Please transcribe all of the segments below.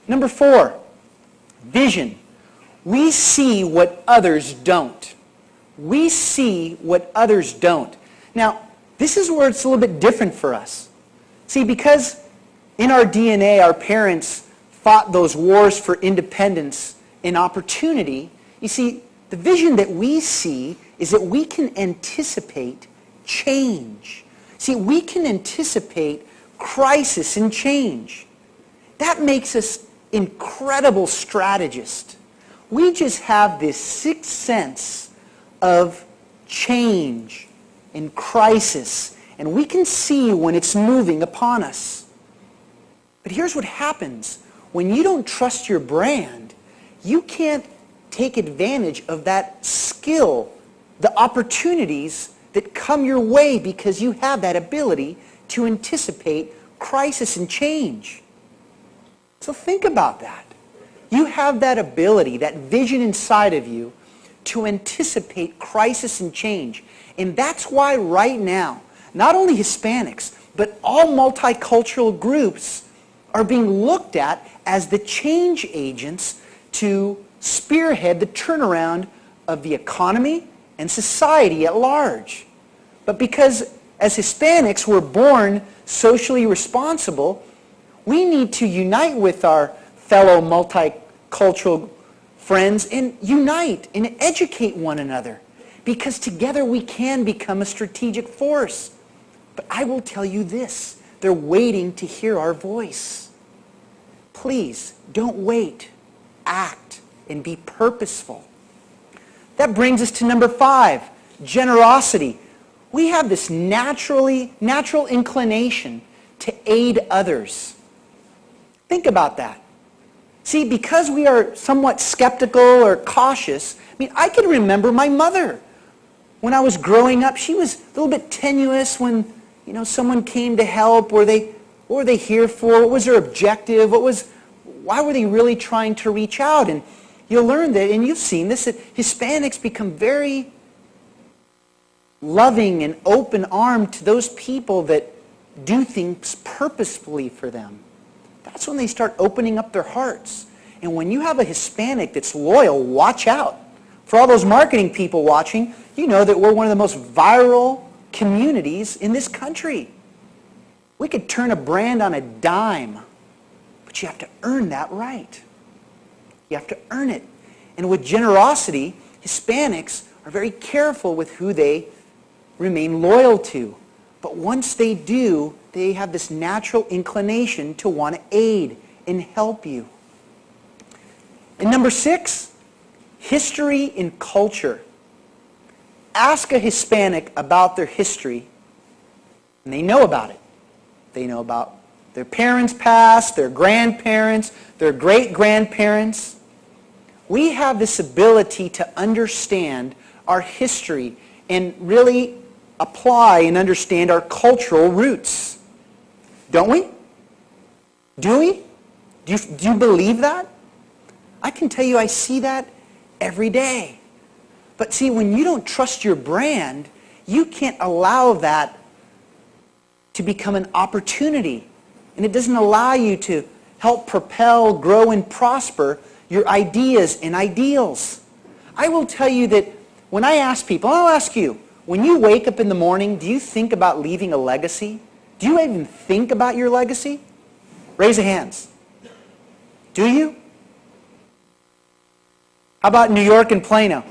Number 4, vision. We see what others don't. We see what others don't. Now, this is where it's a little bit different for us. See, because in our DNA, our parents fought those wars for independence and opportunity, you see, the vision that we see is that we can anticipate change. See, we can anticipate crisis and change. That makes us incredible strategists. We just have this sixth sense of change and crisis, and we can see when it's moving upon us. But here's what happens. When you don't trust your brand, you can't take advantage of that skill, the opportunities that come your way because you have that ability to anticipate crisis and change. So think about that. You have that ability, that vision inside of you to anticipate crisis and change. And that's why right now, not only Hispanics, but all multicultural groups are being looked at as the change agents to spearhead the turnaround of the economy and society at large. But because as Hispanics we're born socially responsible, we need to unite with our fellow multicultural friends and unite and educate one another, because together we can become a strategic force. But I will tell you this, they're waiting to hear our voice. Please, don't wait. Act and be purposeful. That brings us to number 5, generosity. We have this natural inclination to aid others. Think about that. See, because we are somewhat skeptical or cautious, I can remember my mother. When I was growing up, she was a little bit tenuous when, someone came to help. What were they here for? What was their objective? Why were they really trying to reach out? And you'll learn that, and you've seen this, that Hispanics become very loving and open-armed to those people that do things purposefully for them. That's when they start opening up their hearts. And when you have a Hispanic that's loyal, watch out. For all those marketing people watching, you know that we're one of the most viral communities in this country. We could turn a brand on a dime, but you have to earn that right. You have to earn it. And with generosity, Hispanics are very careful with who they remain loyal to. But once they do, they have this natural inclination to want to aid and help you. And number 6, history and culture. Ask a Hispanic about their history, and they know about it. They know about their parents' past, their grandparents, their great-grandparents. We have this ability to understand our history and really apply and understand our cultural roots. Don't we? Do we? Do you believe that? I can tell you I see that every day. But see, when you don't trust your brand, you can't allow that to become an opportunity. And it doesn't allow you to help propel, grow, and prosper your ideas and ideals. I will tell you that when I ask people, I'll ask you, when you wake up in the morning, do you think about leaving a legacy? Do you even think about your legacy? Raise your hands. Do you? How about New York and Plano?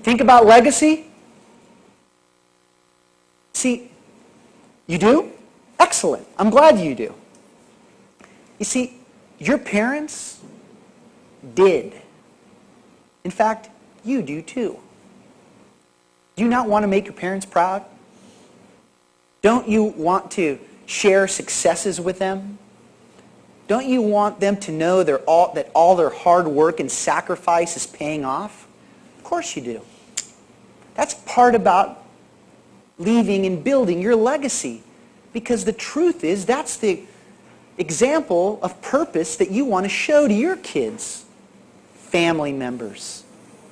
Think about legacy? See, you do? Excellent. I'm glad you do. You see, your parents did. In fact, you do too. Do you not want to make your parents proud? Don't you want to share successes with them? Don't you want them to know that all their hard work and sacrifice is paying off? Of course you do. That's part about leaving and building your legacy. Because the truth is, that's the example of purpose that you want to show to your kids, family members,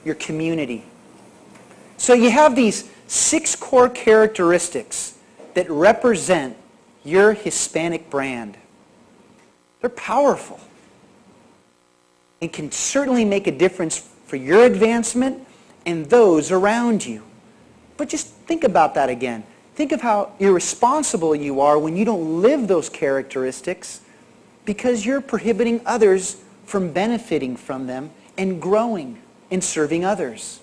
your community. So you have these 6 core characteristics that represent your Hispanic brand. They're powerful and can certainly make a difference for your advancement and those around you. But just think about that again. Think of how irresponsible you are when you don't live those characteristics because you're prohibiting others from benefiting from them and growing and serving others.